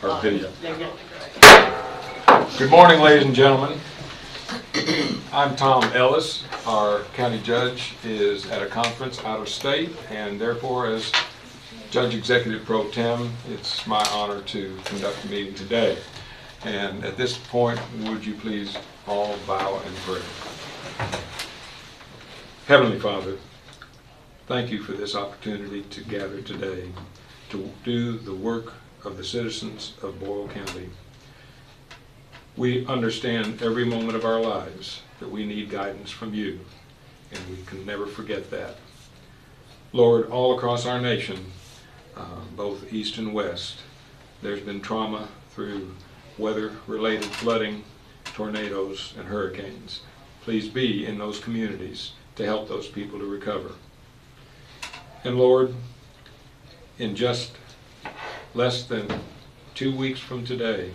Or video. Good morning, ladies and gentlemen. I'm Tom Ellis. Our county judge is at a conference out of state, and therefore, as Judge Executive Pro Tem, it's my honor to conduct the meeting today. And at this point, would you please all bow and pray. Heavenly Father, thank you for this opportunity to gather today to do the work of the citizens of Boyle County. We understand every moment of our lives that we need guidance from you, and we can never forget that. Lord, all across our nation, both east and west, there's been trauma through weather-related flooding, tornadoes, and hurricanes. Please be in those communities to help those people to recover. And Lord, in just less than 2 weeks from today,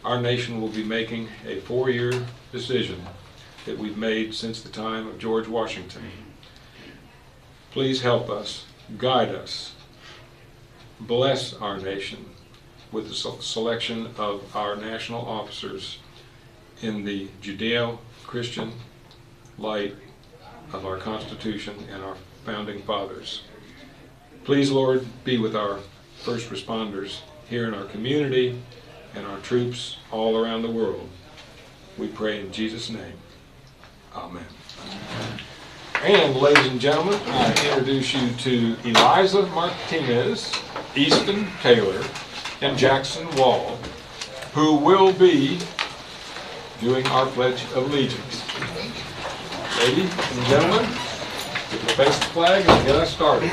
our nation will be making a 4-year decision that we've made since the time of George Washington. Please help us, guide us, bless our nation with the selection of our national officers in the Judeo-Christian light of our Constitution and our founding fathers. Please, Lord, be with our first responders here in our community and our troops all around the world. We pray in Jesus' name. Amen. And ladies and gentlemen, I introduce you to Eliza Martinez, Easton Taylor, and Jackson Wall, who will be doing our Pledge of Allegiance. Ladies and gentlemen, if you face the flag and get us started.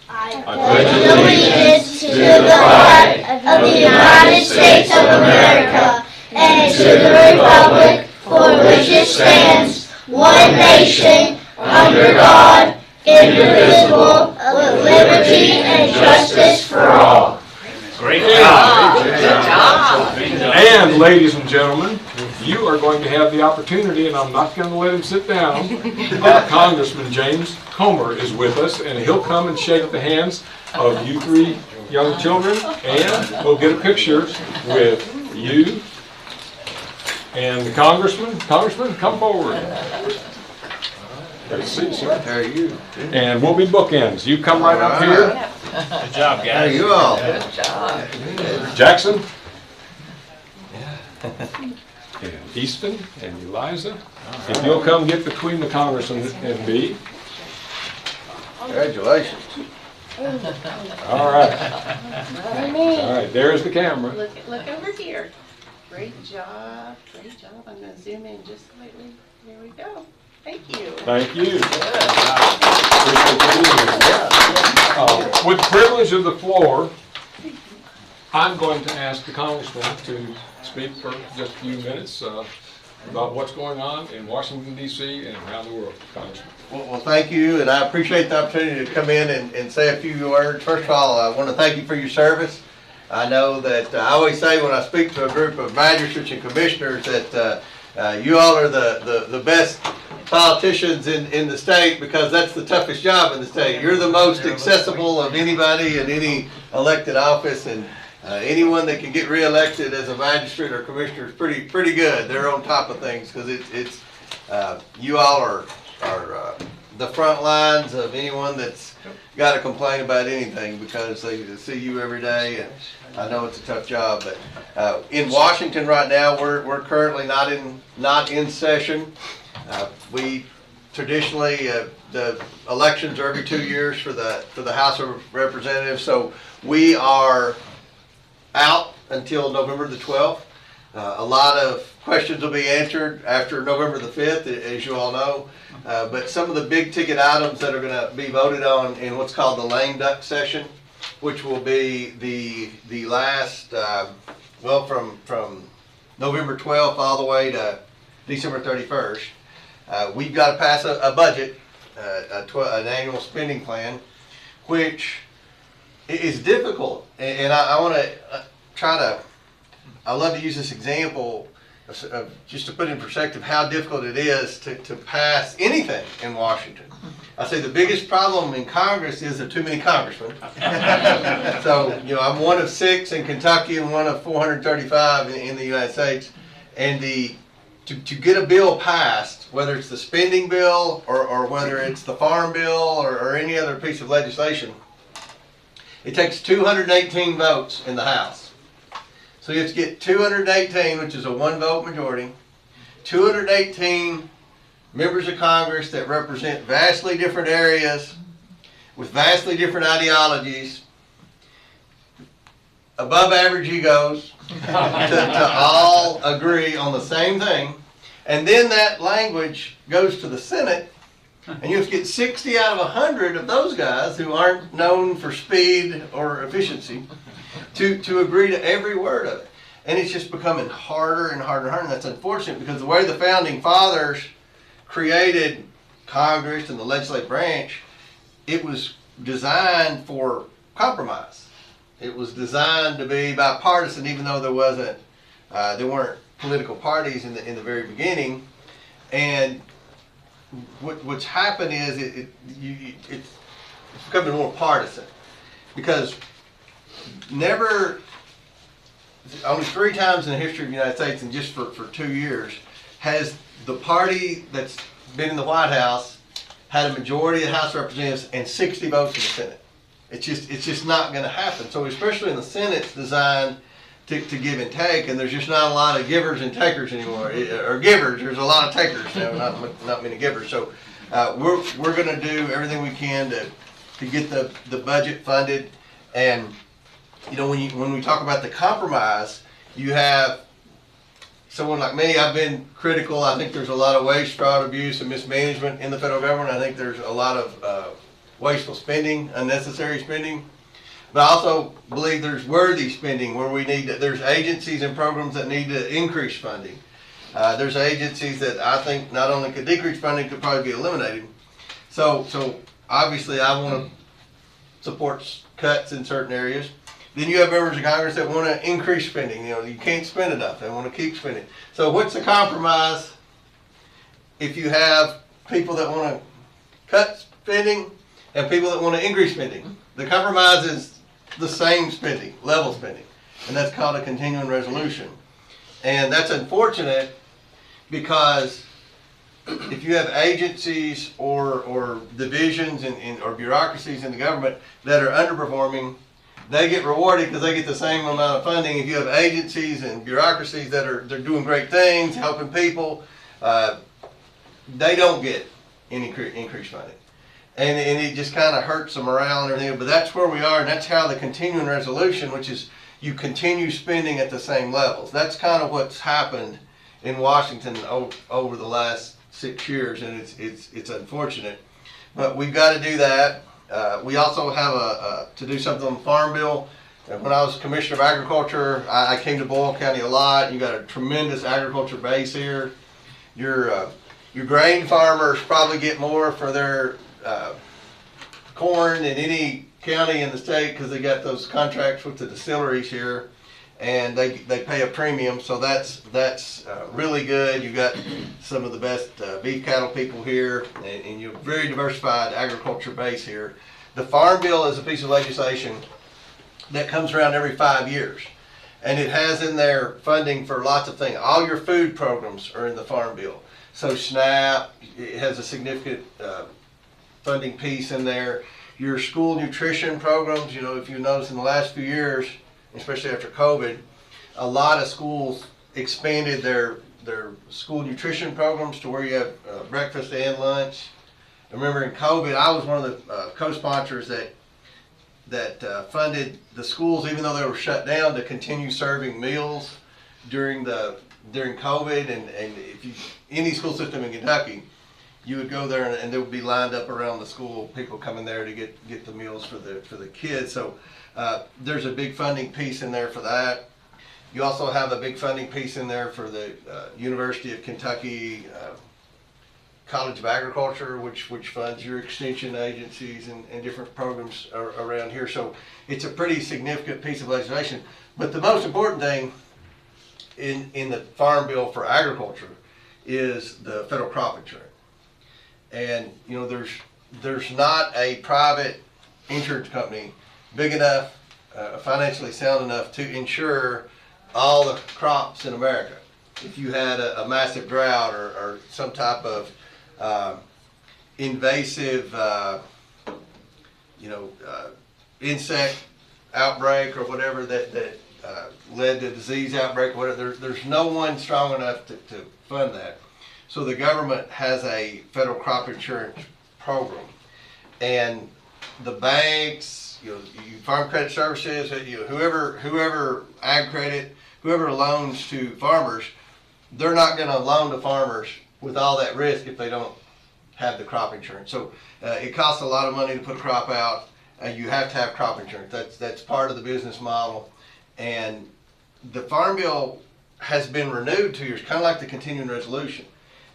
I pledge allegiance to the flag of the United States of America and to the republic for which it stands, one nation, under God, indivisible, with liberty and justice for all. Great job. Good job. And ladies and gentlemen, you are going to have the opportunity, and I'm not going to let him sit down. Congressman James Comer is with us, and he'll come and shake the hands of you 3 young children, and we'll get a picture with you and the congressman. Congressman, come forward. Great to see you, sir. How are you? And we'll be bookends. You come right up here. Good job, guys. How are you all? Good job. Jackson. And Easton and Eliza. If you'll come get between the congressman and me. Congratulations. All right. All right, there's the camera. Look over here. Great job. Great job. I'm going to zoom in just slightly. There we go. Thank you. Thank you. With the privilege of the floor, I'm going to ask the congressman to speak for just a few minutes about what's going on in Washington, D.C. and around the world. Congressman. Well, thank you, and I appreciate the opportunity to come in and say a few words. First of all, I want to thank you for your service. I know that I always say when I speak to a group of magistrates and commissioners that you all are the best politicians in the state, because that's the toughest job in the state. You're the most accessible of anybody in any elected office, and anyone that can get reelected as a magistrate or commissioner is pretty good. They're on top of things, because it's you all are the front lines of anyone that's got to complain about anything, because they see you every day, and I know it's a tough job. But in Washington right now, we're currently not in session. We traditionally the elections are every 2 years for the House of Representatives, so we are out until November the 12th. A lot of questions will be answered after November the 5th, as you all know. But some of the big ticket items that are going to be voted on in what's called the lame duck session, which will be the last, from November 12th all the way to December 31st. We've got to pass a budget, an annual spending plan, which is difficult. And I want to I love to use this example. just to put in perspective how difficult it is to pass anything in Washington. I say the biggest problem in Congress is there are too many congressmen. So, you know, I'm one of 6 in Kentucky and one of 435 in the United States. And to get a bill passed, whether it's the spending bill or whether it's the farm bill or any other piece of legislation, it takes 218 votes in the House. So you have to get 218, which is a 1-vote majority, 218 members of Congress that represent vastly different areas with vastly different ideologies, above average egos, to all agree on the same thing. And then that language goes to the Senate, and you have to get 60 out of 100 of those guys who aren't known for speed or efficiency to agree to every word of it. And it's just becoming harder and harder and harder. And that's unfortunate because the way the founding fathers created Congress and the legislative branch, it was designed for compromise. It was designed to be bipartisan, even though there weren't political parties in the very beginning. And what's happened is it's becoming more partisan because only 3 times in the history of the United States, and just for 2 years, has the party that's been in the White House had a majority of the House of Representatives and 60 votes in the Senate. It's just not going to happen. So especially in the Senate, it's designed to give and take, and there's just not a lot of givers and takers anymore. Or givers, there's a lot of takers now, not many givers. So we're going to do everything we can to get the budget funded. And you know, when we talk about the compromise, you have someone like me. I've been critical. I think there's a lot of waste, fraud, abuse, and mismanagement in the federal government. I think there's a lot of wasteful spending, unnecessary spending. But I also believe there's worthy spending where there's agencies and programs that need to increase funding. There's agencies that I think not only could decrease funding, could probably be eliminated. So obviously I want to support cuts in certain areas. Then you have members of Congress that want to increase spending. You know, you can't spend enough. They want to keep spending. So what's the compromise if you have people that want to cut spending and people that want to increase spending? The compromise is the same spending, level spending, and that's called a continuing resolution. And that's unfortunate because if you have agencies or divisions or bureaucracies in the government that are underperforming, they get rewarded because they get the same amount of funding. If you have agencies and bureaucracies they're doing great things, helping people, they don't get any increased funding. And it just kind of hurts the morale and everything. But that's where we are, and that's how the continuing resolution, which is you continue spending at the same levels. That's kind of what's happened in Washington over the last 6 years, and it's unfortunate. But we've got to do that. We also have to do something on the Farm Bill. When I was Commissioner of Agriculture, I came to Boyle County a lot. You got a tremendous agriculture base here. Your grain farmers probably get more for their corn in any county in the state because they got those contracts with the distilleries here, and they pay a premium, so that's really good. You've got some of the best beef cattle people here, and you're very diversified agriculture base here. The Farm Bill is a piece of legislation that comes around every 5 years, and it has in there funding for lots of things. All your food programs are in the Farm Bill. So SNAP, it has a significant funding piece in there. Your school nutrition programs, you know, if you notice in the last few years, especially after COVID, a lot of schools expanded their school nutrition programs to where you have breakfast and lunch. I remember in COVID, I was one of the co-sponsors that funded the schools, even though they were shut down, to continue serving meals during COVID. And if you, any school system in Kentucky, you would go there and they would be lined up around the school, people coming there to get the meals for the kids. So there's a big funding piece in there for that. You also have a big funding piece in there for the University of Kentucky College of Agriculture, which funds your extension agencies and different programs around here. So it's a pretty significant piece of legislation. But the most important thing in the farm bill for agriculture is the federal crop insurance. And, you know, there's not a private insurance company big enough, financially sound enough to insure all the crops in America. If you had a massive drought or some type of invasive, insect outbreak or whatever that led to disease outbreak or whatever, there's no one strong enough to fund that. So the government has a federal crop insurance program, and the banks, Farm Credit Services, whoever ag credit, whoever loans to farmers, they're not going to loan to farmers with all that risk if they don't have the crop insurance. So it costs a lot of money to put a crop out. You have to have crop insurance. That's part of the business model. And the Farm Bill has been renewed 2 years, kind of like the continuing resolution.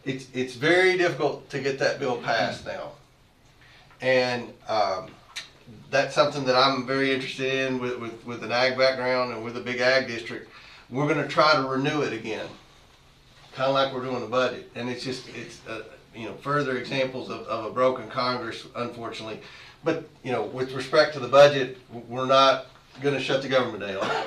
It's very difficult to get that bill passed now. And that's something that I'm very interested in with an ag background and with a big ag district. We're going to try to renew it again, kind of like we're doing the budget. And it's further examples of a broken Congress, unfortunately. But, with respect to the budget, we're not going to shut the government down.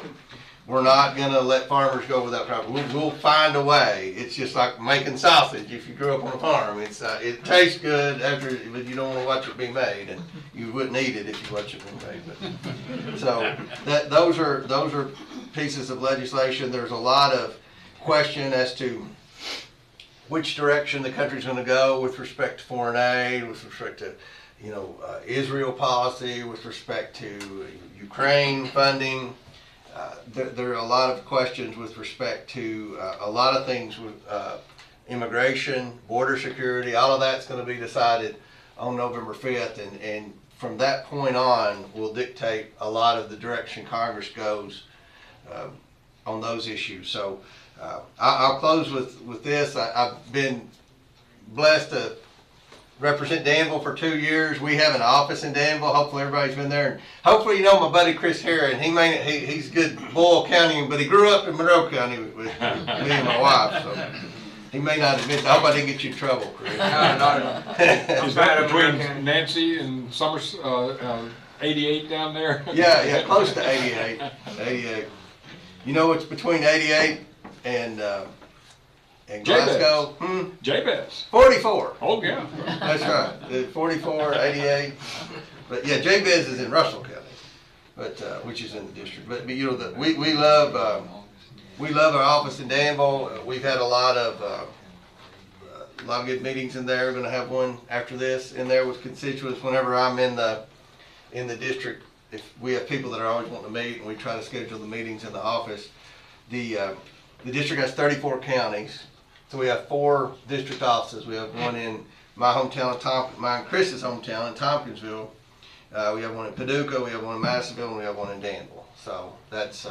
We're not going to let farmers go without crop. We'll find a way. It's just like making sausage. If you grew up on a farm, it tastes good but you don't want to watch it be made, and you wouldn't eat it if you watch it be made. But, so those are pieces of legislation. There's a lot of question as to which direction the country's going to go with respect to foreign aid, with respect to Israel policy, with respect to Ukraine funding. There are a lot of questions with respect to a lot of things with immigration, border security. All of that's going to be decided on November 5th, and from that point on will dictate a lot of the direction Congress goes on those issues. So I'll close with this. I've been blessed to represent Danville for 2 years. We have an office in Danville. Hopefully everybody's been there. And hopefully my buddy Kris here, and he's good Boyle County, but he grew up in Monroe County with me and my wife. So he may not admit that. I hope I didn't get you in trouble, Kris. No, not at all. Is that between Nancy and Summers, 88 down there? Yeah, close to 88. 88. It's between 88 and Glasgow. Jabez. 44. Oh, yeah. That's right. 44, 88. But yeah, Jabez is in Russell County, but which is in the district. But we love our office in Danville. We've had a lot of good meetings in there. We're going to have one after this in there with constituents. Whenever I'm in the district, if we have people that are always wanting to meet, and we try to schedule the meetings in the office. The district has 34 counties. So we have 4 district offices. We have one in my hometown of mine and Kris's hometown in Tompkinsville. We have one in Paducah, we have one in Madisonville, and we have one in Danville. So that's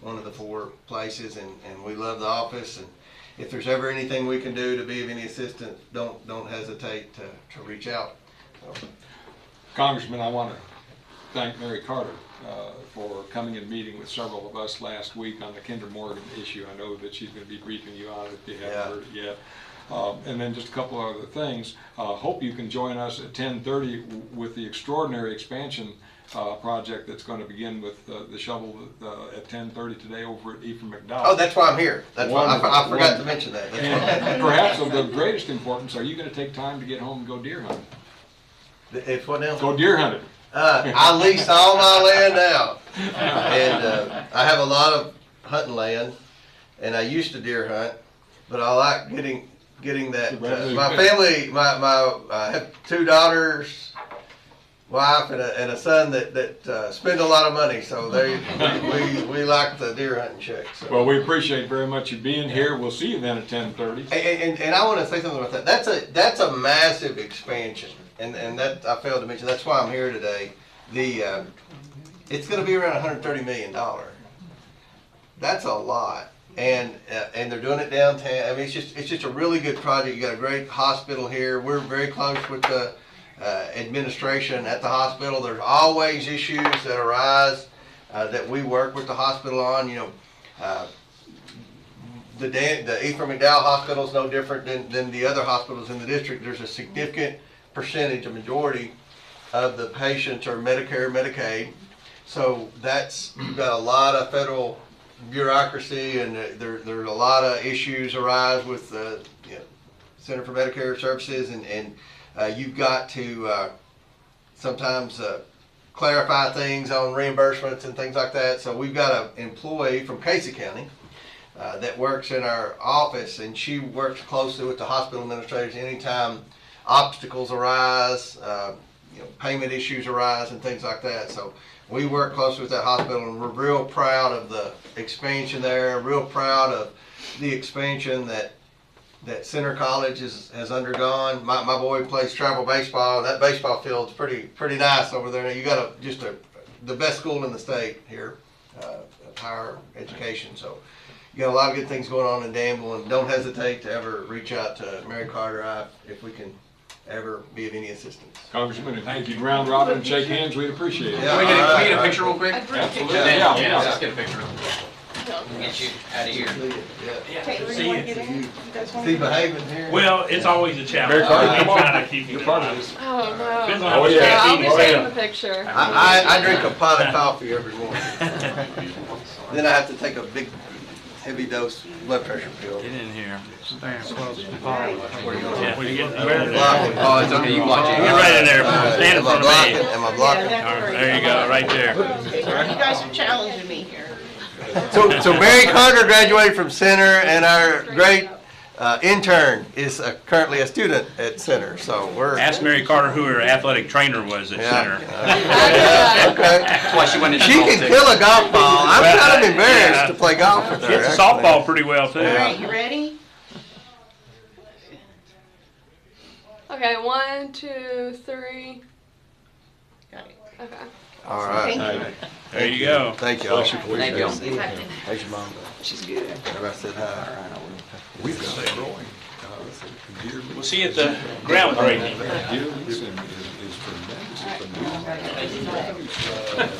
one of the 4 places, and we love the office. And if there's ever anything we can do to be of any assistance, don't hesitate to reach out. So. Congressman, I want to thank Mary Carter for coming and meeting with several of us last week on the Kinder Morgan issue. I know that she's going to be briefing you on it if you haven't heard it yet. And then just a couple other things. Hope you can join us at 10:30 with the extraordinary expansion project that's going to begin with the shovel at 10:30 today over at Ephraim McDowell. Oh, that's why I'm here. That's why I forgot to mention that. And perhaps of the greatest importance, are you going to take time to get home and go deer hunting? If what now? Go deer hunting. I lease all my land out, and I have a lot of hunting land, and I used to deer hunt, but I like getting that. My family, I have 2 daughters, wife, and a son that spend a lot of money, so we like the deer hunting check. So. Well, we appreciate very much you being here. We'll see you then at 10:30. And I want to say something about that. That's a massive expansion. And that I failed to mention. That's why I'm here today. It's going to be around $130 million. That's a lot, and they're doing it downtown. I mean, it's just a really good project. You got a great hospital here. We're very close with the administration at the hospital. There's always issues that arise that we work with the hospital on. the Ephraim McDowell Hospital is no different than the other hospitals in the district. There's a significant percentage, a majority of the patients are Medicare, Medicaid. So you've got a lot of federal bureaucracy, and there's a lot of issues arise with the Center for Medicare Services, and you've got to sometimes clarify things on reimbursements and things like that. So we've got an employee from Casey County that works in our office, and she works closely with the hospital administrators anytime obstacles arise, payment issues arise and things like that. So we work closely with that hospital, and we're real proud of the expansion there, real proud of the expansion that Center College has undergone. My boy plays travel baseball. That baseball field's pretty nice over there. You got the best school in the state here, of higher education. So you got a lot of good things going on in Danville, and don't hesitate to ever reach out to Mary Carter if we can ever be of any assistance. Congressman, thank you. Round robin and shake hands, we'd appreciate it. Yeah. Can we get a picture real quick? Absolutely. Yeah, let's get a picture. Get you out of here. Okay, where do you want to get in? You guys want See to? behaving here. Well, it's always a challenge. Very hard. I'm Come on. trying to keep you You're in part line. of this. Oh, Depends no. on how much yeah. Yeah, I'll caffeine be you taking have. the picture. I drink a pot of coffee every morning. Then I have to take a big, heavy dose blood pressure pill. Get in here. Right. Yeah. When you get Blocking. Oh, it's okay, you watch it. Get right in there. Stand in Am I front of blocking? me. Am I blocking? There you go, right there. Okay, you guys are challenging me here. So Mary Carter graduated from Center, and our great intern is currently a student at Center. So we're Ask Mary Carter who her athletic trainer was at Center. Yeah. Okay. That's why she went into She can politics. kill a golf ball. I'm kind of embarrassed Yeah. to play golf with her. Hits actually. softball pretty well, too. All right, you ready? Okay, 1, 2, 3. Got it. Okay. All right. Thank you. There you go. Thank you. Bless you, please. Thank you. How's your mom? She's good. Everybody said hi. We've got that growing. We'll see you at the groundbreaking. Dearness and is tremendous.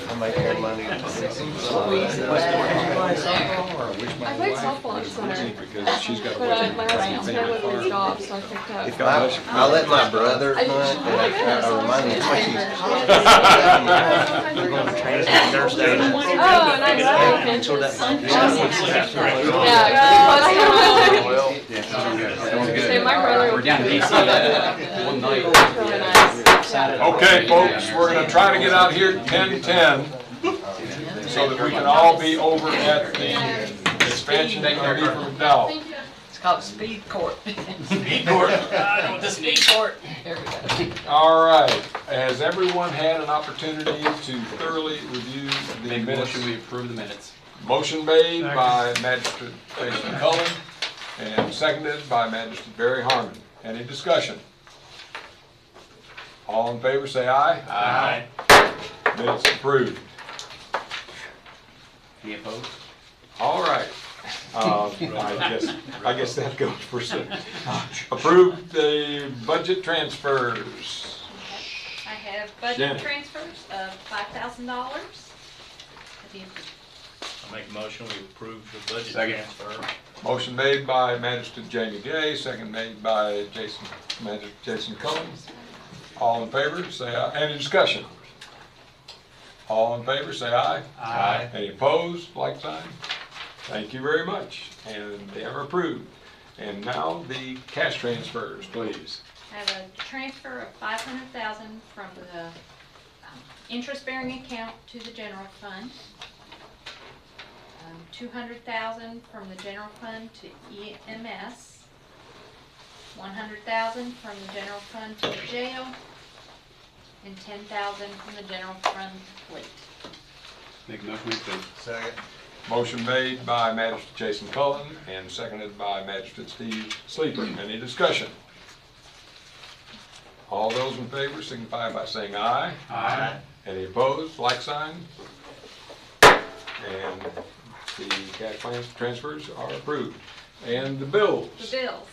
I make her money. I played softball at Center, Because she's got a but my wedding. husband's family was golf, so I picked up. I let my brother hunt, and I remind me how much he's. Thursday. Oh, nice. Yeah. Say my brother. We're down in DC one night. Really nice. Okay, folks, we're gonna try to get out here at 10:10 so that we can all be over at the expansion of Ephraim McDowell. It's called speed court. Speed court. I know what this Speed means. court. There we go. All right, has everyone had an opportunity to thoroughly review the Make a minutes? motion, we approve the minutes. Motion made by Magistrate Jason Cullen and seconded by Magistrate Barry Harmon. Any discussion? All in favor, say aye. Aye. Minutes approved. Any opposed? All right. I guess that goes for some. Approved the budget transfers. I have Shannon. budget transfers of $5,000. I'll make a motion, we approve the budget Second. transfer. Motion made by Magistrate Jamie Gay, second made by Magistrate Jason Cullen. All in favor, say aye. Any discussion? All in favor, say aye. Aye. Any opposed, like sign? Thank you very much, and they are approved. And now the cash transfers, please. I have a transfer of $500,000 from the interest-bearing account to the general fund. $200,000 from the general fund to EMS. $100,000 from the general fund to the jail. And $10,000 from the general fund to fleet. Make a motion, we approve. Second. Motion made by Magistrate Jason Cullen and seconded by Magistrate Steve Sleeper. Any discussion? All those in favor signify by saying aye. Aye. Any opposed, like sign? And the cash transfers are approved. And the bills. The bills.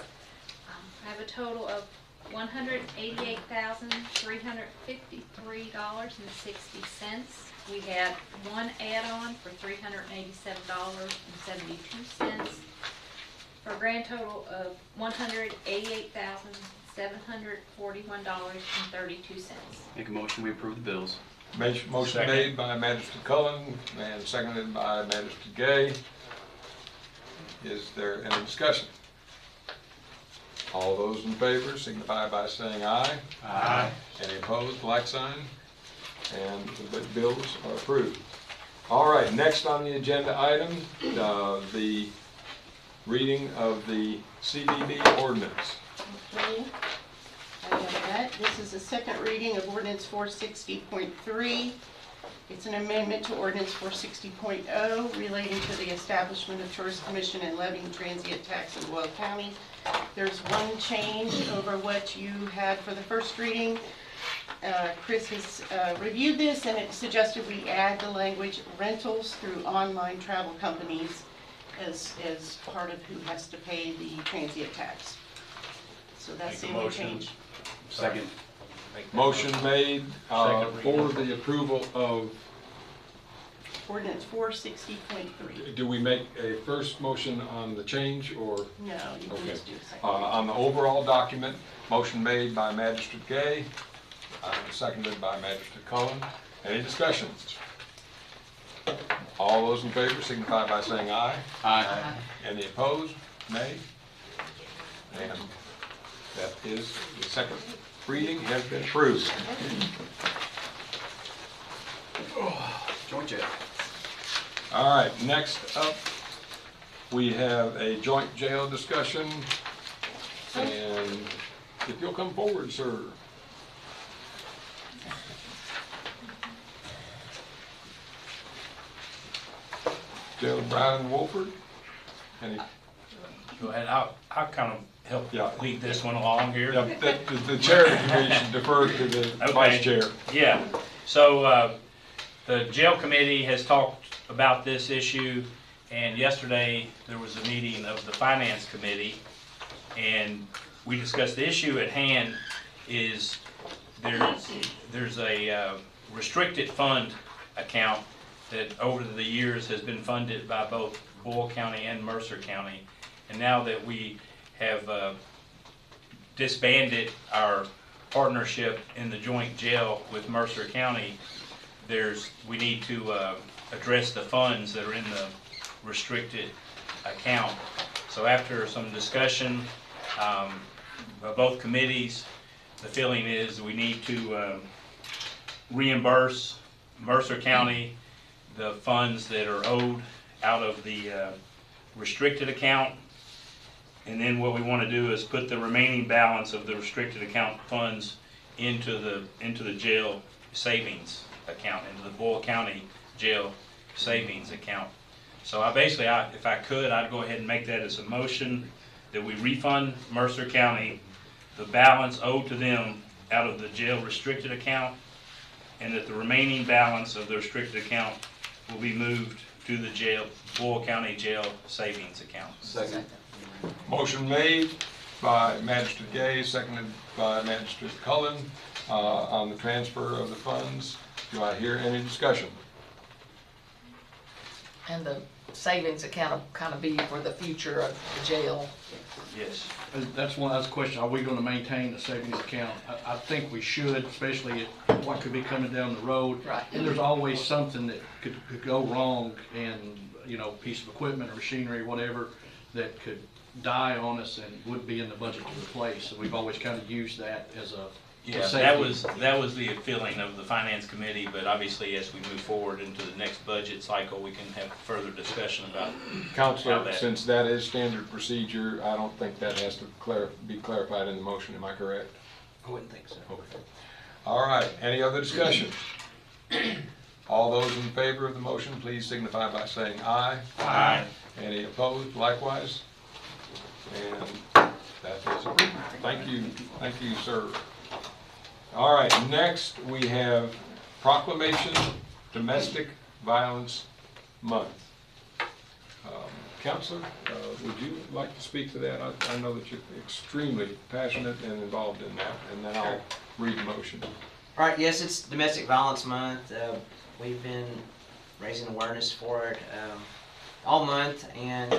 I have a total of $188,353.60. We had one add-on for $387.72. for a grand total of $188,741.32. Make a motion, we approve the bills. Motion Second. made by Magistrate Cullen and seconded by Magistrate Gay. Is there any discussion? All those in favor signify by saying aye. Aye. Any opposed, like sign? And the bills are approved. All right, next on the agenda item, the reading of the CVB Ordinance. Okay. I have that. This is the second reading of Ordinance 460.3. It's an amendment to Ordinance 460.0 relating to the establishment of Tourist Commission and levying transient tax in Boyle County. There's one change over what you had for the first reading. Kris has reviewed this, and it suggested we add the language rentals through online travel companies as part of who has to pay the transient tax. So that's the Make a only motion. change. Second. Motion made Second for reading. the approval of, Ordinance 460.3. do we make a first motion on the change or No, you can Okay. just do a second. on the overall document? Motion made by Magistrate Gay, seconded by Magistrate Cullen. Any discussion? All those in favor signify by saying aye. Aye. Any opposed? Nay? And that is, the second reading has been approved. Joint jail. All right, next up, we have a joint jail discussion. And if you'll come forward, sir. Jailor Brian Wolford. Any, Go ahead, I'll kind of help Yeah. lead this one along here. yeah, the chair of the committee should defer to the vice chair. Yeah, so the jail committee has talked about this issue, and yesterday there was a meeting of the finance committee, and we discussed the issue at hand is there's a restricted fund account that over the years has been funded by both Boyle County and Mercer County. And now that we have disbanded our partnership in the joint jail with Mercer County, we need to address the funds that are in the restricted account. So after some discussion by both committees, the feeling is we need to reimburse Mercer County the funds that are owed out of the restricted account. And then what we want to do is put the remaining balance of the restricted account funds into the jail savings account, into the Boyle County jail savings account. So if I could, I'd go ahead and make that as a motion that we refund Mercer County the balance owed to them out of the jail restricted account, and that the remaining balance of the restricted account will be moved to the Boyle County jail savings account. Second. Motion made by Magistrate Gay, seconded by Magistrate Cullen on the transfer of the funds. Do I hear any discussion? And the savings account will kind of be for the future of the jail. Yes. That's a question, are we gonna maintain a savings account? I think we should, especially at what could be coming down the road. Right. And there's always something that could go wrong, and, piece of equipment or machinery, whatever, that could die on us and would be in the budget to replace. So we've always kind of used that as a Yeah, safety. that was the feeling of the finance committee, but obviously as we move forward into the next budget cycle, we can have further discussion about how Counselor, that. since that is standard procedure, I don't think that has to be clarified in the motion. Am I correct? I wouldn't think so. Okay. All right, any other discussion? All those in favor of the motion, please signify by saying aye. Aye. Any opposed, likewise? And that is approved. Thank you, sir. All right, next we have Proclamation Domestic Violence Month. Counselor, would you like to speak to that? I know that you're extremely passionate and involved in that, and then I'll read the motion. All right, yes, it's Domestic Violence Month. We've been raising awareness for it all month, and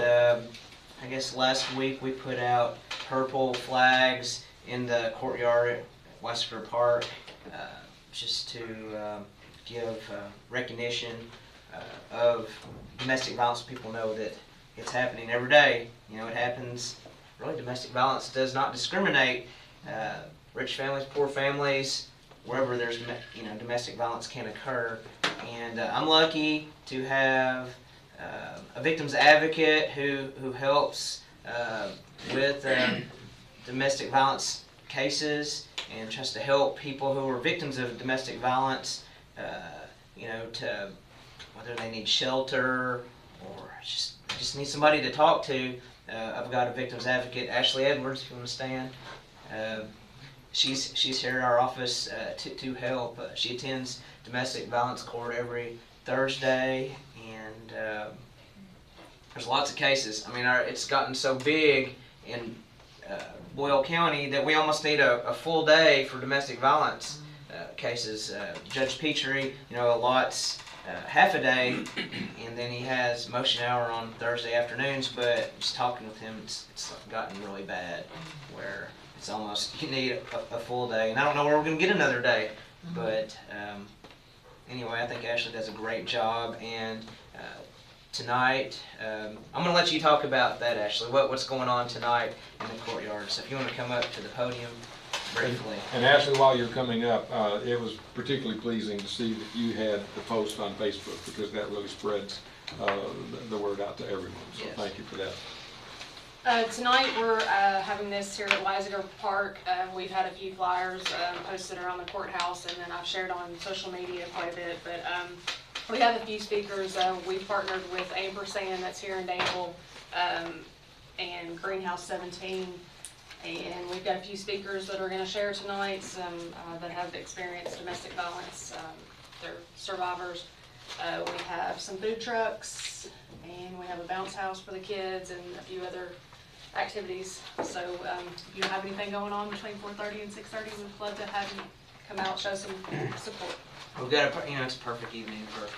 I guess last week we put out purple flags in the courtyard at Wesker Park, just to give recognition of domestic violence. People know that it's happening every day. You know, it happens. Really, domestic violence does not discriminate. Rich families, poor families, wherever there's domestic violence can occur. And I'm lucky to have a victim's advocate who helps with domestic violence cases and tries to help people who are victims of domestic violence, to whether they need shelter or just need somebody to talk to. I've got a victim's advocate, Ashley Edwards, if you want to stand. She's here at our office to help. She attends domestic violence court every Thursday, and there's lots of cases. I mean, it's gotten so big in Boyle County that we almost need a full day for domestic violence cases. Judge Petrie, allots half a day, and then he has motion hour on Thursday afternoons, but just talking with him, it's gotten really bad, where it's almost, you need a full day, and I don't know where we're going to get another day, but anyway, I think Ashley does a great job, and tonight, I'm going to let you talk about that, Ashley, what's going on tonight in the courtyard. So if you want to come up to the podium briefly. And Ashley, while you're coming up, it was particularly pleasing to see that you had the post on Facebook, because that really spreads the word out to everyone. So yes. Thank you for that. Tonight we're having this here at Weisiger Park. We've had a few flyers posted around the courthouse, and then I've shared on social media quite a bit. But we have a few speakers. We've partnered with Ampersand, that's here in Danville, and Greenhouse 17. And we've got a few speakers that are going to share tonight, some that have experienced domestic violence. They're survivors. We have some food trucks, and we have a bounce house for the kids, and a few other activities. So if you have anything going on between 4:30 and 6:30, we'd love to have you come out, show some support. We've got it's a perfect evening for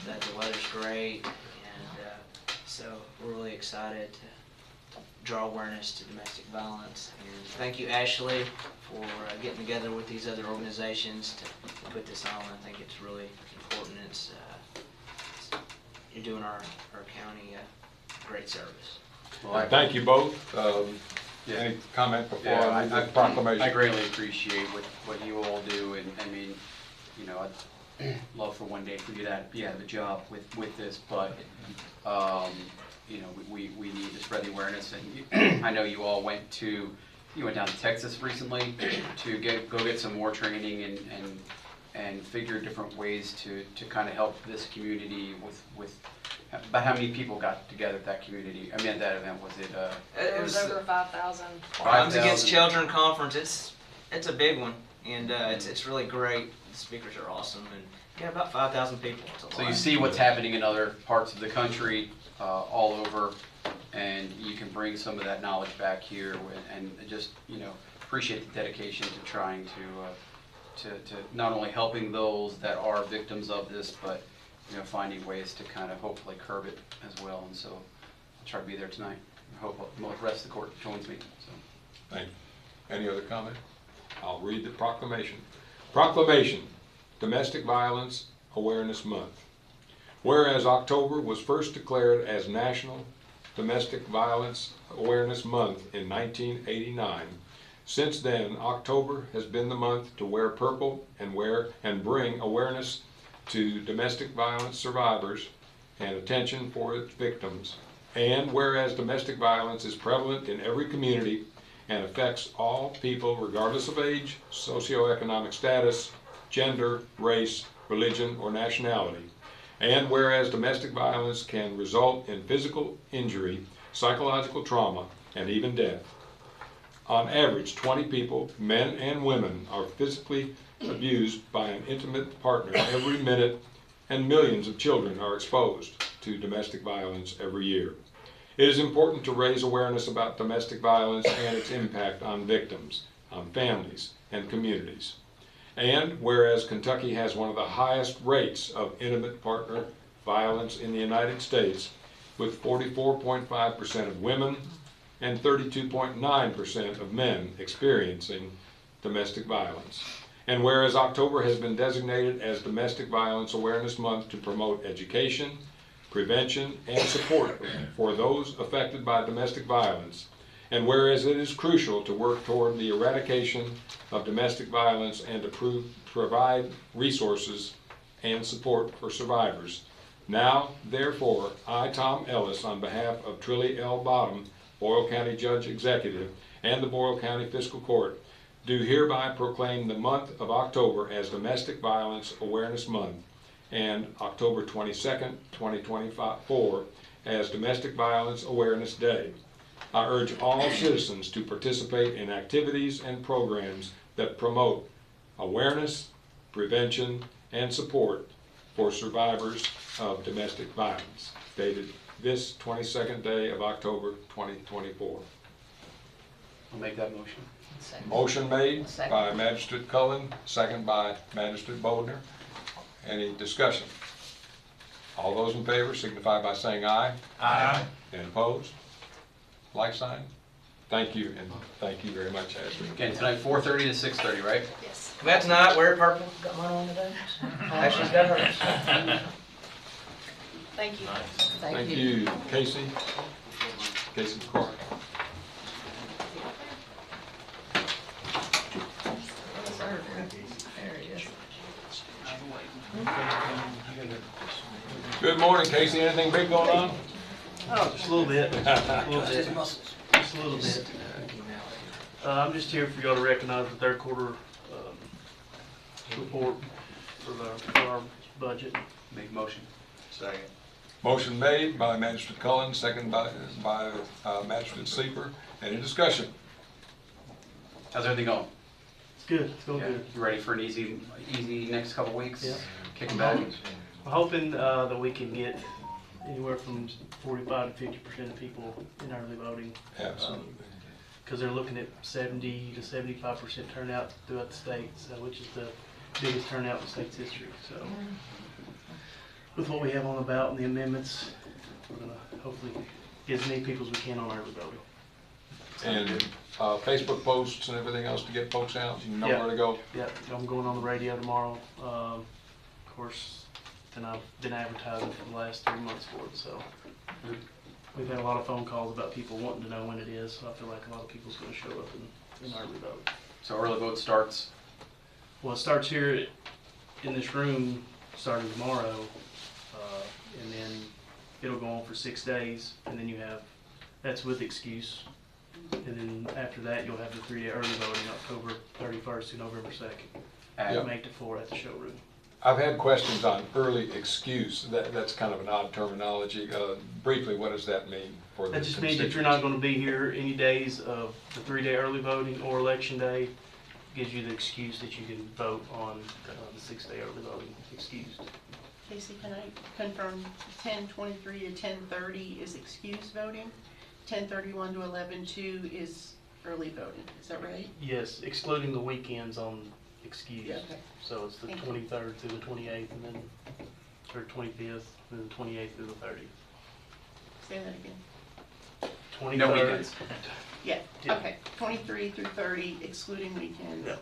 that. The weather's great, and so we're really excited to draw awareness to domestic violence. And thank you, Ashley, for getting together with these other organizations to put this on. I think it's really important. You're doing our county a great service. Well, thank you both. Any comment before I read the proclamation? I greatly appreciate what you all do, and I mean, I'd love for one day for you to have a job with this, but we need to spread the awareness. And I know you all went down to Texas recently to go get some more training and figure different ways to kind of help this community with about how many people got together at that community. I mean, at that event, was it? It was over 5,000. Crimes Against Children conference. It's a big one, and it's really great. The speakers are awesome, and yeah, about 5,000 people. So you see what's happening in other parts of the country, all over, and you can bring some of that knowledge back here, and just appreciate the dedication to trying to not only helping those that are victims of this, but finding ways to kind of hopefully curb it as well. And so I'll try to be there tonight. I hope the rest of the court joins me. So. Thank you. Any other comment? I'll read the proclamation. Proclamation, Domestic Violence Awareness Month. Whereas October was first declared as National Domestic Violence Awareness Month in 1989, since then October has been the month to wear purple and bring awareness to domestic violence survivors and attention for its victims. And whereas domestic violence is prevalent in every community and affects all people regardless of age, socioeconomic status, gender, race, religion, or nationality. And whereas domestic violence can result in physical injury, psychological trauma, and even death. On average, 20 people, men and women, are physically abused by an intimate partner every minute, and millions of children are exposed to domestic violence every year. It is important to raise awareness about domestic violence and its impact on victims, on families, and communities. And whereas Kentucky has one of the highest rates of intimate partner violence in the United States, with 44.5% of women and 32.9% of men experiencing domestic violence. And whereas October has been designated as Domestic Violence Awareness Month to promote education, prevention, and support for those affected by domestic violence, and whereas it is crucial to work toward the eradication of domestic violence and to provide resources and support for survivors. Now, therefore, I, Tom Ellis, on behalf of Trilly L. Bottom, Boyle County Judge Executive, and the Boyle County Fiscal Court, do hereby proclaim the month of October as Domestic Violence Awareness Month and October 22nd, 2024 as Domestic Violence Awareness Day. I urge all citizens to participate in activities and programs that promote awareness, prevention, and support for survivors of domestic violence. Dated this 22nd day of October 2024. I'll make that motion. Second. Motion made Second. by Magistrate Cullen, second by Magistrate Boldner. Any discussion? All those in favor signify by saying aye. Aye. And opposed? Like sign? Thank you, and thank you very much, Ashley. Again, tonight, 4:30 to 6:30, right? Yes. That's not wear purple. Got mine on today. Ashley's got hers. Thank you. Thank you, Casey. Casey McCoy. There he is. Good morning, Casey. Anything big going on? Oh, just a little bit. Just a little bit. I'm just here for y'all to recognize the third quarter report for our budget. Make motion. Second. Motion made by Magistrate Cullen, second by Magistrate Sleeper. Any discussion? How's everything going? It's good. It's going Yeah. good. You ready for an easy next couple weeks? Yeah. Kicking back? I'm hoping that we can get anywhere from 45 to 50% of people in early voting. Absolutely. Because they're looking at 70 to 75% turnout throughout the state, so, which is the biggest turnout in the state's history. So, with what we have on the ballot and the amendments, we're going to hopefully get as many people as we can on early voting. And Facebook posts and everything else to get folks out. You know Yeah. where to go. Yeah, I'm going on the radio tomorrow. Of course, then I've been advertising for the last 3 months for it, so. We've had a lot of phone calls about people wanting to know when it is, so I feel like a lot of people's going to show up and early vote. So early vote starts? Well, it starts here in this room starting tomorrow, and then it'll go on for 6 days, and then you have, that's with excuse, and then after that you'll have the 3-day early voting, October 31st to November 2nd, from 8 to 4 at the showroom. I've had questions on early excuse. That's kind of an odd terminology. Briefly, what does that mean for the That just means if you're not going to be here any days of the 3-day early voting or election day, gives you the excuse that you can vote on the 6-day early voting excused. Casey, can I confirm 10:23 to 10:30 is excused voting? 10:31 to 11:02 is early voting, is that right? Yes, excluding the weekends on excused. Yeah, okay. So it's the Thank you. 23rd through the 28th, and then, or 25th, and then the 28th through the 30th. Say that again. 23rd. No weekends. Yeah, Yeah. okay, 23 through 30 excluding weekends, Yeah.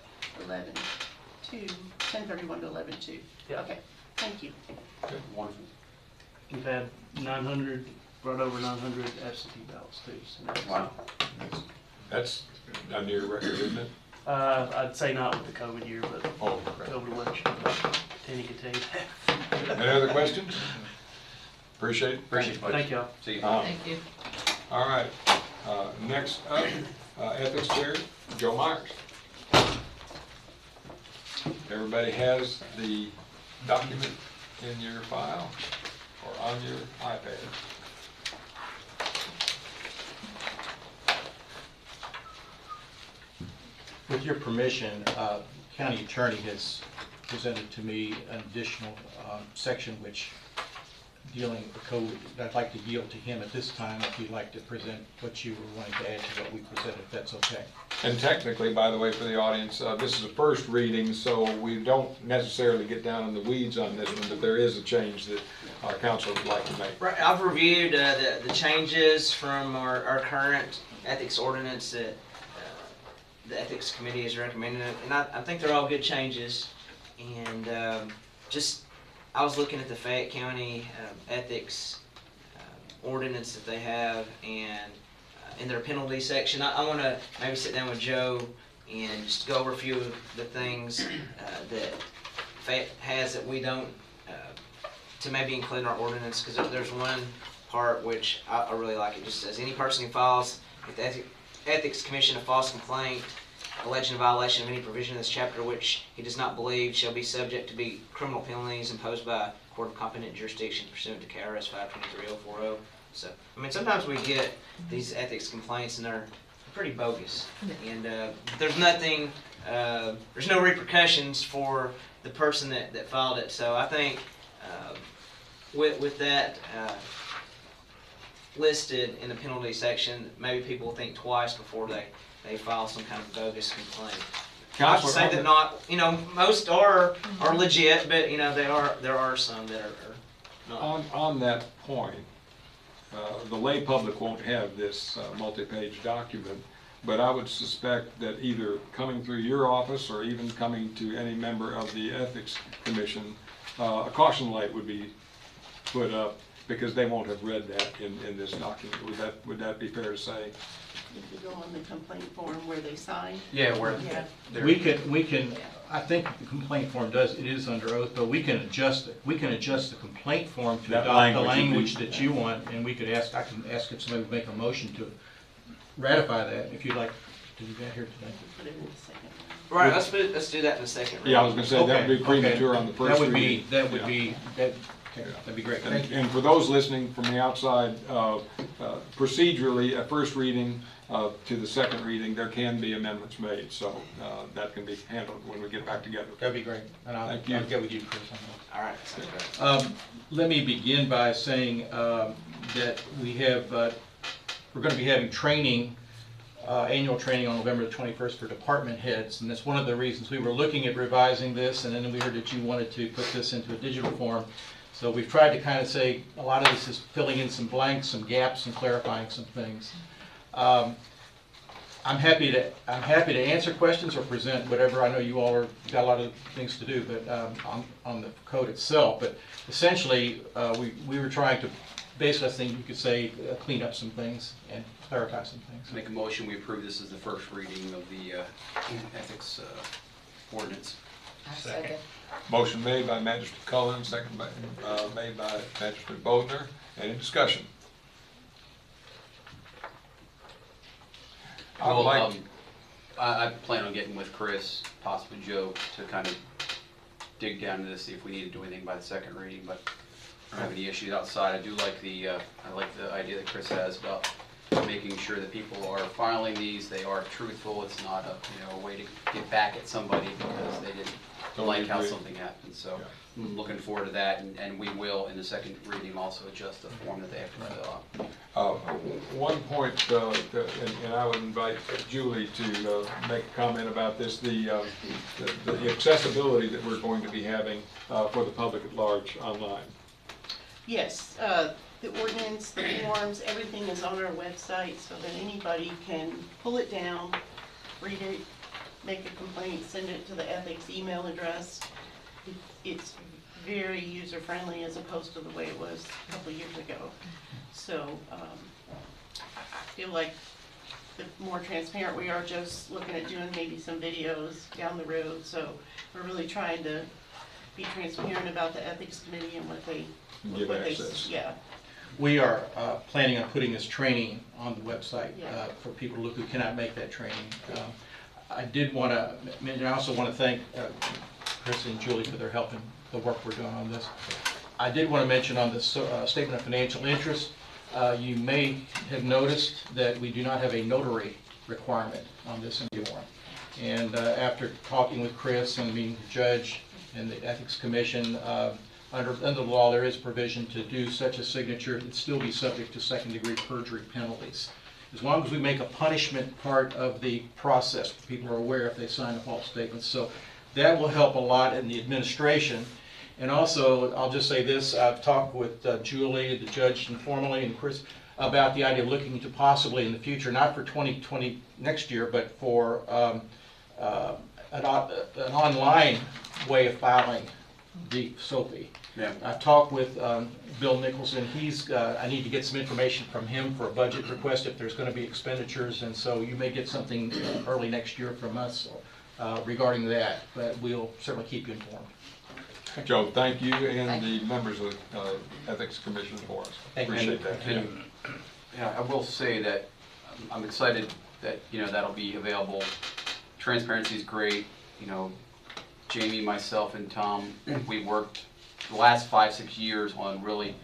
10:31 to 11:02. Yeah. Okay, thank you. Wonderful. We've had 900, right over 900 absentee ballots too. So that's- Wow. That's a near record, isn't it? I'd say not with the COVID year, but Oh, okay. COVID election, Tenny could tell you that. Any other questions? Appreciate it. Appreciate it. Thank y'all. See you. Thank you. All right. Next up, Ethics Chair, Joe Myers. Everybody has the document in your file or on your iPad. With your permission, County Attorney has presented to me an additional section which dealing with the code. I'd like to yield to him at this time if you'd like to present what you were wanting to add to what we presented, if that's okay. And technically, by the way, for the audience, this is a first reading, so we don't necessarily get down in the weeds on this one, but there is a change that our council would like to make. Right, I've reviewed the changes from our current ethics ordinance that the ethics committee has recommended, and I think they're all good changes. And I was looking at the Fayette County ethics ordinance that they have, and in their penalty section, I want to maybe sit down with Joe and just go over a few of the things that Fayette has that we don't, to maybe include in our ordinance, because there's one part which I really like. It just says, any person who files with the Ethics Commission a false complaint alleging a violation of any provision of this chapter which he does not believe shall be subject to be criminal penalties imposed by a court of competent jurisdiction pursuant to KRS 523-040. So, I mean, sometimes we get these ethics complaints and they're pretty bogus. And there's nothing, there's no repercussions for the person that filed it. So I think with that listed in the penalty section, maybe people will think twice before they file some kind of bogus complaint. I would say that not, most are legit, but there are some that are not. On that point, the lay public won't have this multi-page document, but I would suspect that either coming through your office or even coming to any member of the Ethics Commission, a caution light would be put up because they won't have read that in this document. Would that be fair to say? If you go on the complaint form where they sign. Yeah, where We can, I think the complaint form it is under oath, but we can adjust it. We can adjust the complaint form to adopt the language that you want, and I can ask if somebody would make a motion to ratify that, if you'd like to do that here today. Put it in the second one. Right, let's do that in the second round. Yeah, I was going to say that would be premature on the first reading. That'd be great. Thank you. And for those listening from the outside, procedurally, at first reading to the second reading, there can be amendments made, so that can be handled when we get back together. That'd be great. And I'll get with you, Chris, on that. All right, sounds great. Let me begin by saying that we're going to be having training, annual training on November the 21st for department heads, and that's one of the reasons we were looking at revising this, and then we heard that you wanted to put this into a digital form. So we've tried to kind of say a lot of this is filling in some blanks, some gaps, and clarifying some things. I'm happy to answer questions or present whatever. I know you all got a lot of things to do, but on the code itself. But essentially, we were trying to basically, I think you could say, clean up some things and clarify some things. Make a motion, we approve this as the first reading of the ethics ordinance. Second. Motion made by Magistrate Cullen, second made by Magistrate Bodner. Any discussion? I plan on getting with Kris, possibly Joe, to kind of dig down into this, see if we need to do anything by the second reading, but I don't have any issues outside. I do like the idea that Kris has about making sure that people are filing these, they are truthful. It's not a way to get back at somebody because they didn't like how something happened. So I'm looking forward to that, and we will in the second reading also adjust the form that they have to fill out. One point, and I would invite Julie to make a comment about this, the accessibility that we're going to be having for the public at large online. Yes, the ordinance, the forms, everything is on our website so that anybody can pull it down, read it, make a complaint, send it to the ethics email address. It's very user-friendly as opposed to the way it was a couple of years ago. So I feel like the more transparent we are, just looking at doing maybe some videos down the road. So we're really trying to be transparent about the ethics committee and what they give access. Yeah. We are planning on putting this training on the website for people who cannot make that training. I did want to mention, I also want to thank Kris and Julie for their help in the work we're doing on this. I did want to mention on this statement of financial interest, you may have noticed that we do not have a notary requirement on this anymore. And after talking with Kris and meeting the judge and the Ethics Commission, under the law there is provision to do such a signature and still be subject to second-degree perjury penalties. as long as we make a punishment part of the process, people are aware if they sign a false statement. So that will help a lot in the administration. And also, I'll just say this, I've talked with Julie, the judge informally, and Kris, about the idea of looking to possibly in the future, not for 2020 next year, but for an online way of filing the SOPI. Yeah. I've talked with Bill Nicholson. I need to get some information from him for a budget request if there's going to be expenditures, and so you may get something early next year from us regarding that, but we'll certainly keep you informed. Joe, thank you and the members of the Ethics Commission for us. Appreciate that. And, yeah, I will say that I'm excited that, that'll be available. Transparency is great. Jamie, myself, and Tom, we worked the last 5-6 years on really,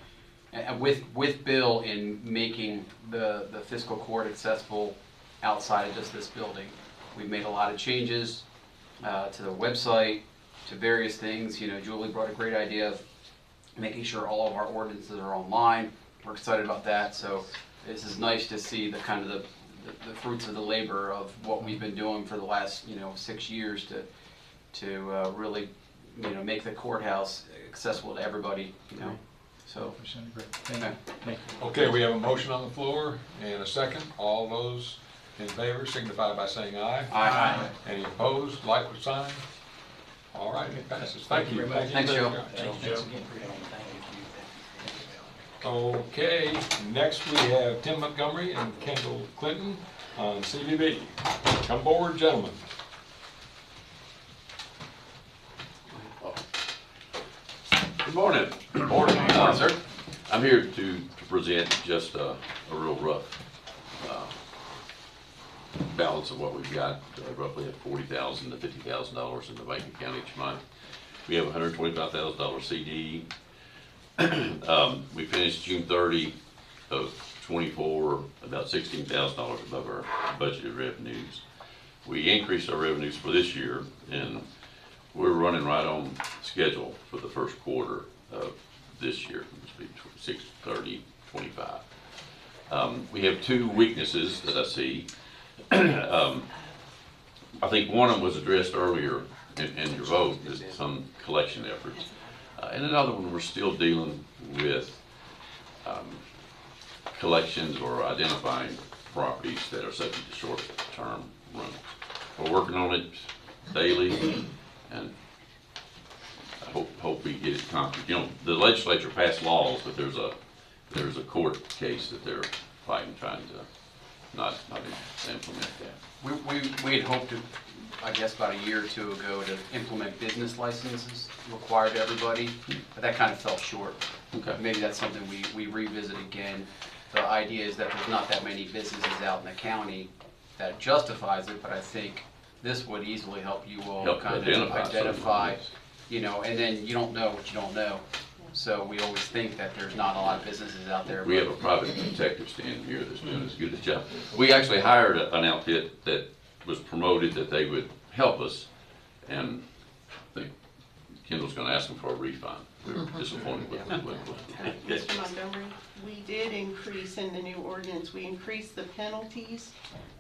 with Bill in making the fiscal court accessible outside of just this building. We've made a lot of changes to the website, to various things. Julie brought a great idea of making sure all of our ordinances are online. We're excited about that. So this is nice to see the kind of the fruits of the labor of what we've been doing for the last 6 years to really make the courthouse accessible to everybody. So Thank you. Okay, we have a motion on the floor and a second. All those in favor signify by saying aye. Aye. Any opposed, like sign. All right, it passes. Thank you. Thanks, Joe. Thanks again for your help. Okay, next we have Tim Montgomery and Kendall Clinton on CVB. Come forward, gentlemen. Good morning. Good morning, Sir. I'm here to present just a real rough balance of what we've got, roughly at $40,000 to $50,000 in the bank account each month. We have a $125,000 CD. We finished June 30 of 24, about $16,000 above our budgeted revenues. We increased our revenues for this year, and we're running right on schedule for the first quarter of this year, which will be 6/30/25. We have two weaknesses that I see. I think one of them was addressed earlier in your vote, is some collection efforts. And another one, we're still dealing with collections or identifying properties that are subject to short-term rentals. We're working on it daily, and I hope we get it conquered. The legislature passed laws, but there's a court case that they're fighting, trying to not implement that. We had hoped to, I guess about a year or two ago, to implement business licenses required to everybody, but that kind of fell short. Okay. Maybe that's something we revisit again. The idea is that there's not that many businesses out in the county that justifies it, but I think this would easily help you all kind of identify, and then you don't know what you don't know. So we always think that there's not a lot of businesses out there. We have a private detective standing here that's doing as good a job. We actually hired an outfit that was promoted that they would help us, and I think Kendall's going to ask them for a refund. We're disappointed with it. Mr. Montgomery, we did increase in the new ordinance, we increased the penalties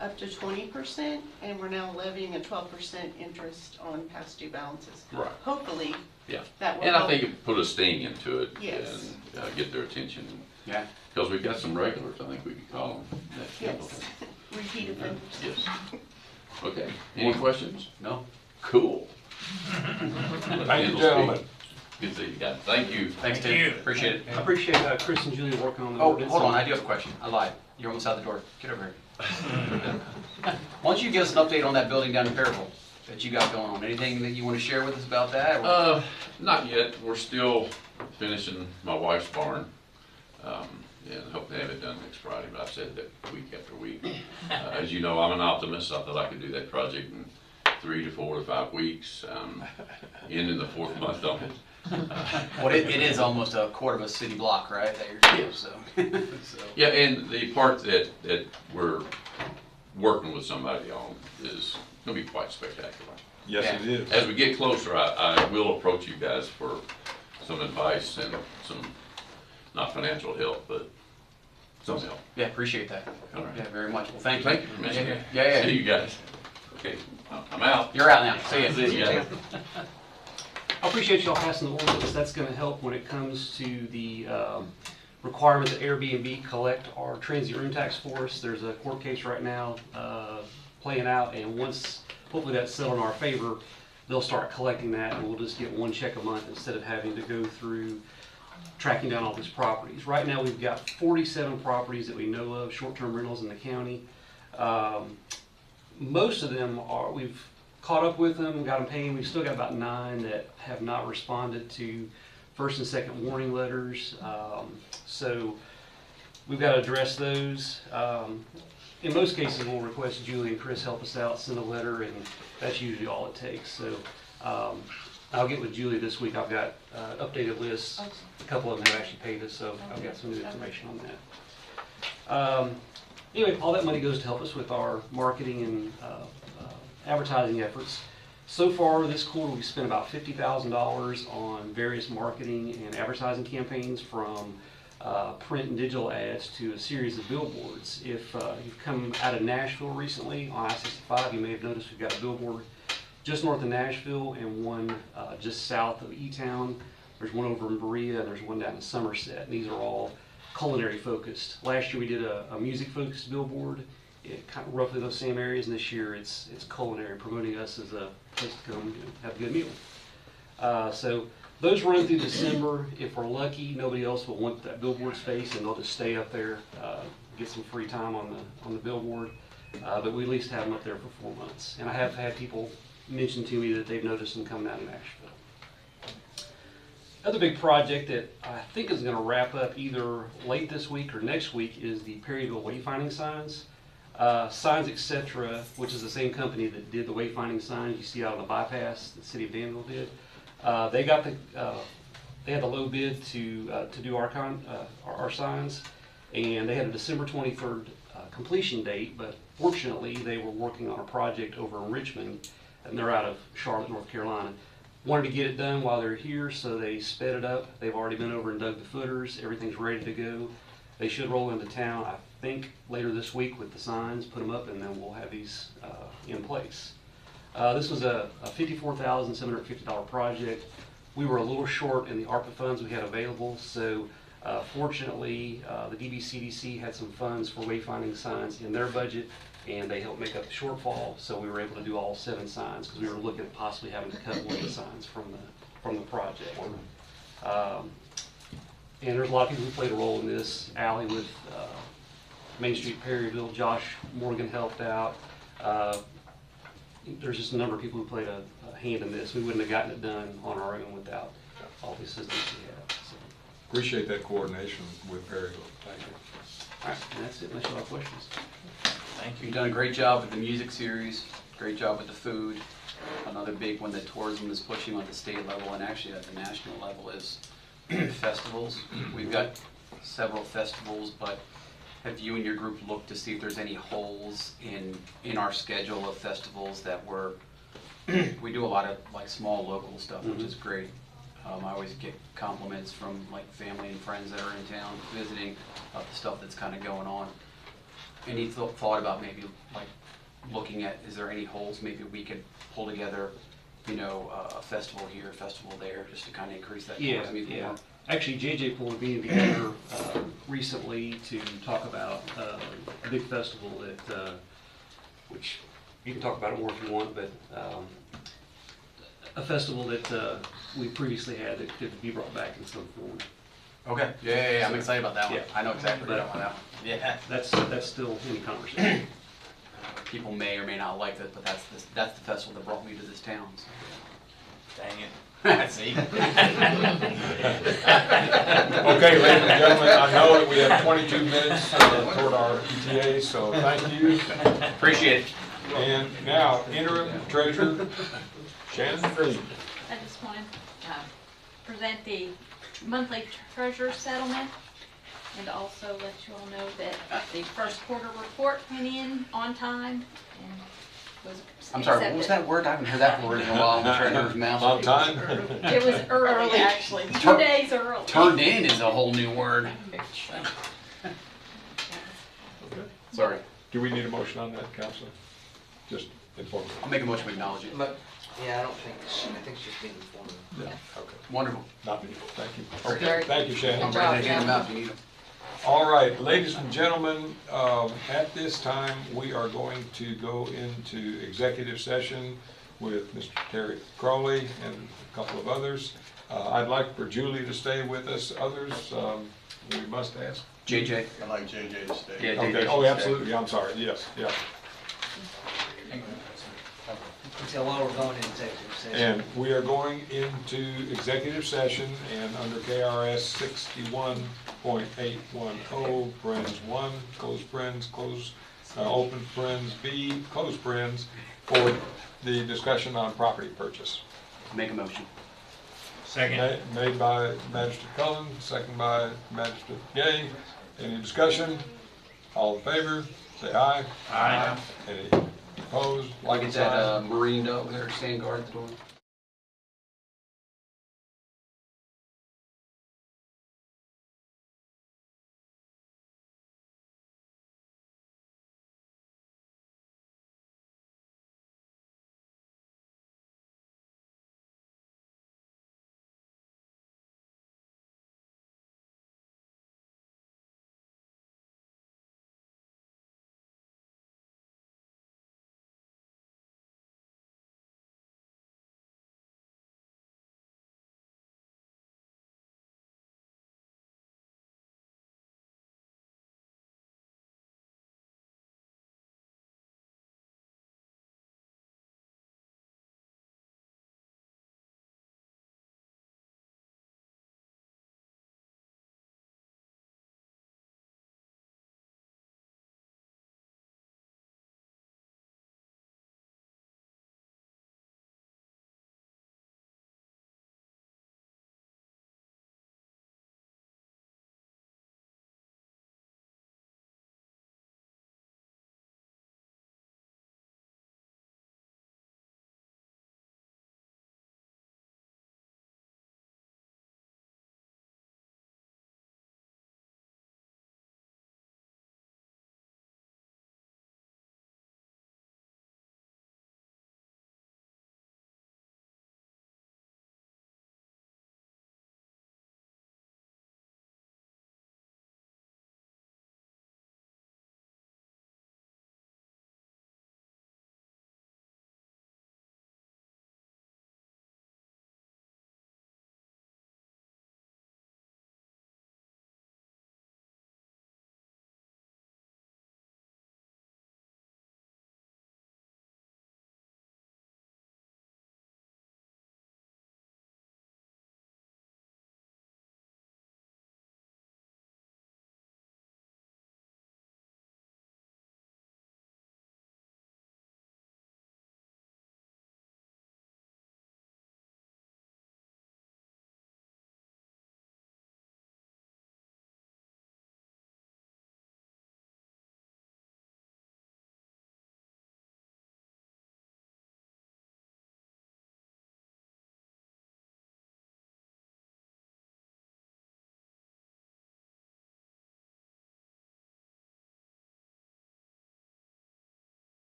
up to 20%, and we're now levying a 12% interest on past due balances. Right. Hopefully, Yeah. that will And I help. think it put a sting into it. Yes. And get their attention. Yeah. Because we've got some regulars, I think we could call them. Yes, repeat offenders. Yes. Okay, any questions? No? Cool. Thank you, gentlemen. Good to see you guys. Thank you. Thanks, Tim. Appreciate it. I appreciate Kris and Julie working on the Oh, ordinance. hold on, I do have a question. I lied. You're almost out the door. Get over here. Why don't you give us an update on that building down in Perryville that you got going on? Anything that you want to share with us about that? or- Not yet. We're still finishing my wife's barn. And hope to have it done next Friday, but I've said that week after week. As you know, I'm an optimist. I thought I could do that project in 3 to 4 to 5 weeks, ending the 4th month on it. Well, it is almost a quarter of a city block, right, that you're doing, so. Yeah, and the part that we're working with somebody on is going to be quite spectacular. Yes, it is. As we get closer, I will approach you guys for some advice and some, not financial help, but some help. Yeah, appreciate that. All right. Yeah, very much. Well, thank you. Thank you for mentioning it. Yeah. See you guys. Okay, I'm out. You're out now. See you. See you guys. I appreciate y'all passing the ordinance. That's gonna help when it comes to the requirement that Airbnb collect our transient room tax for us. There's a court case right now playing out, and once, hopefully that's settled in our favor, they'll start collecting that, and we'll just get one check a month instead of having to go through tracking down all these properties. Right now, we've got 47 properties that we know of, short-term rentals in the county. Most of them are, we've caught up with them, got them paying. We've still got about 9 that have not responded to first and second warning letters. So we've got to address those. In most cases, we'll request Julie and Kris help us out, send a letter, and that's usually all it takes. So I'll get with Julie this week. I've got updated lists. A couple of them have actually paid us, so I've got some new information on that. Anyway, all that money goes to help us with our marketing and advertising efforts. So far this quarter, we've spent about $50,000 on various marketing and advertising campaigns, from print and digital ads to a series of billboards. If you've come out of Nashville recently on I-65, you may have noticed we've got a billboard just north of Nashville and one just south of E-Town. There's one over in Berea, and there's one down in Somerset. And these are all culinary focused. Last year we did a music focused billboard, kind of roughly those same areas, and this year it's culinary, promoting us as a place to come have a good meal. So those run through December. If we're lucky, nobody else will want that billboard space, and they'll just stay up there, get some free time on the billboard. But we at least have them up there for 4 months. And I have had people mention to me that they've noticed them coming out of Nashville. Other big project that I think is going to wrap up either late this week or next week is the Perryville wayfinding signs. Signs Etc., which is the same company that did the wayfinding signs you see out on the bypass that the city of Danville did. They had the low bid to do our signs, and they had a December 23rd completion date. But fortunately, they were working on a project over in Richmond, and they're out of Charlotte, North Carolina. Wanted to get it done while they're here, so they sped it up. They've already been over and dug the footers. Everything's ready to go. They should roll into town, I think, later this week with the signs, put them up, and then we'll have these in place. This was a $54,750 project. We were a little short in the ARPA funds we had available, so fortunately, the DBCDC had some funds for wayfinding signs in their budget, and they helped make up the shortfall, so we were able to do all 7 signs, because we were looking at possibly having to cut one of the signs from the project. And there's a lot of people who played a role in this. Allie with Main Street Perryville, Josh Morgan helped out. There's just a number of people who played a hand in this. We wouldn't have gotten it done on our own without all the assistance we have. So. Appreciate that coordination with Perryville. Thank you. All right, and that's it, unless you have questions. Thank you. You've done a great job with the music series, great job with the food. Another big one that tourism is pushing on the state level and actually at the national level is festivals. We've got several festivals, but have you and your group looked to see if there's any holes in our schedule of festivals that we do a lot of like small local stuff, which is great. I always get compliments from like family and friends that are in town visiting of the stuff that's kind of going on. Any thought about maybe like looking at, is there any holes maybe we could pull together, a festival here, a festival there, just to kind of increase that tourism even more? Actually, JJ pulled a meeting together recently to talk about a big festival that, which you can talk about it more if you want, but a festival that we previously had that could be brought back in some form. Okay. Yeah. I'm excited about that one. Yeah. I know exactly what that one. Yeah. That's still in conversation. People may or may not like that, but that's the festival that brought me to this town. So. Dang it. See? Okay, ladies and gentlemen, I know that we have 22 minutes toward our ETA, so thank you. Appreciate it. And now, interim treasurer Shannon. I just want to present the monthly treasurer settlement, and also let you all know that the first quarter report went in on time and was I'm sorry, what was that word? I haven't heard that word in a while. I'm sure it was mouse. On time? It was early, actually, 2 days early. Turned in is a whole new word. Sorry. Do we need a motion on that, Counselor? Just inform me. I'll make a motion to acknowledge it. But, yeah, I don't think, I think she's being informed. Yeah, okay. Wonderful. Not me, thank you. Very Okay, thank you, Shannon. I'm ready to hand them out if you need them. All right, ladies and gentlemen, at this time, we are going to go into executive session with Mr. Terry Crowley and a couple of others. I'd like for Julie to stay with us. Others, we must ask. JJ. I'd like JJ to stay. Yeah, Okay, JJ oh, should absolutely, I'm sorry, yes, yeah. Until while we're going into executive session. And we are going into executive session, and under KRS 61.810, parens 1, close parens, open parens B, close parens, for the discussion on property purchase. Make a motion. Second. Made by Magistrate Cullen, second by Magistrate Gay. Any discussion? All in favor, say aye. Aye. Any opposed? I'll Like get sign. that Marine dog there, stand guard at the door.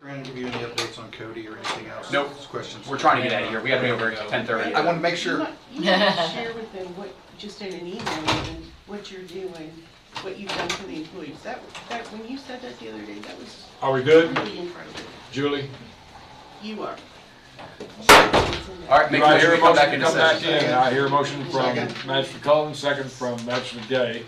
Brandon, give you any updates on Cody or anything else? Nope. Questions? We're trying to get out of here. We got to be over at 10:30. I want to make sure. You need to share with them what, just in an email, even, what you're doing, what you've done for the employees. That, when you said that the other day, that was Are we good? really incredible. Julie? You are. All right, Do make I a hear motion a to come back motion to into come back session. in? I hear a motion from Magistrate Cullen, second from Magistrate Gay.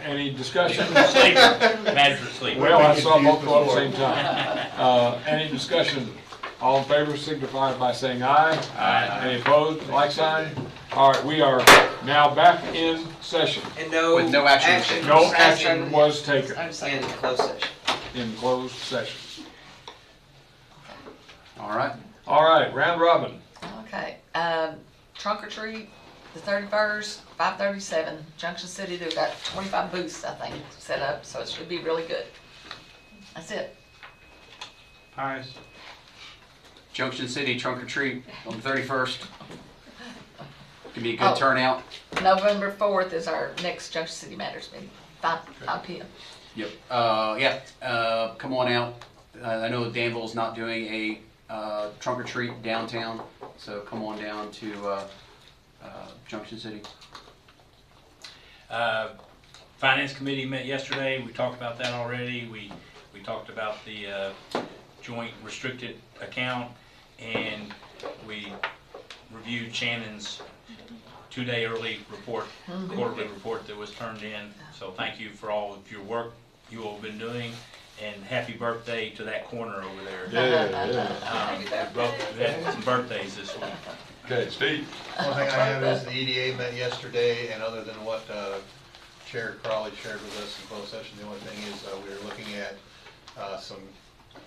Any discussion? Magistrate sleep. Well, I saw both go at the same time. Any discussion? All in favor signify by saying aye. Aye. Any opposed, like sign? All right, we are now back in session. And no. With no action. No action was taken In closed session. in closed session. All right. All right, round robin. Okay, trunk or treat, the 31st, 5:37, Junction City, they've got 25 booths, I think, set up, so it should be really good. That's it. Nice. Junction City trunk or treat on the 31st. Can be a good Oh. turnout. November 4th is our next Junction City Matters meeting, 5 p.m. Yep. Come on out. I know Danville's not doing a trunk or treat downtown, so come on down to Junction City. Finance Committee met yesterday. We talked about that already. We talked about the joint restricted account, and we reviewed Shannon's two-day early report, quarterly report that was turned in. So thank you for all of your work you all have been doing, and happy birthday to that corner over there. We had some birthdays this week. Okay, Steve. One thing I have is the EDA met yesterday, and other than what Chair Crowley shared with us in closed session, the only thing is we are looking at some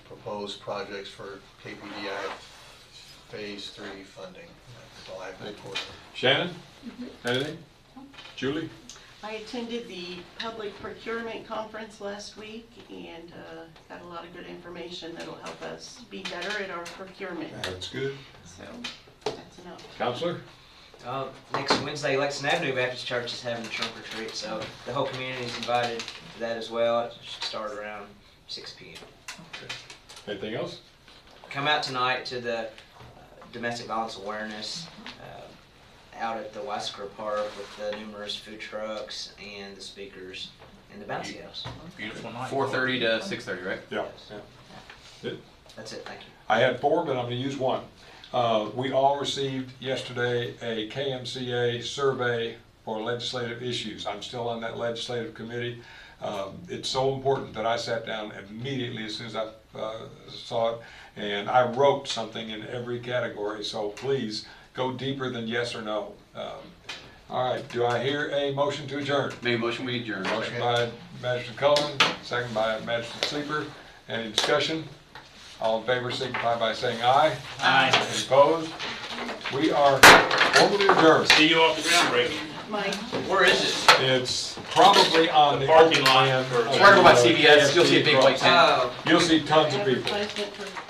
proposed projects for KPDI Phase 3 funding. That's all I have to report. Shannon? Anything? Julie? I attended the public procurement conference last week and got a lot of good information that'll help us be better at our procurement. That's good. So that's enough. Counselor? Next Wednesday, Lexington Avenue Baptist Church is having a trunk or treat, so the whole community is invited to that as well. It should start around 6 p.m. Okay. Anything else? Come out tonight to the domestic violence awareness out at the Weissker Park with the numerous food trucks and the speakers and the bouncy house. Beautiful night. 4:30 to 6:30, right? Yeah. That's it, thank you. I had 4, but I'm going to use 1. We all received yesterday a KMCA survey for legislative issues. I'm still on that legislative committee. It's so important that I sat down immediately as soon as I saw it, and I wrote something in every category, so please go deeper than yes or no. All right, do I hear a motion to adjourn? Make a motion, we adjourn. Motion by Magistrate Cullen, second by Magistrate Sleeper. Any discussion? All in favor signify by saying aye. Aye. Any opposed? We are formally adjourned. See you off the groundbreaking. Mike? Where is it? It's probably on the parking lot. end of It's right over by the CVS. You'll see a big white tent. Oh. You'll see tons of people. Advertisement for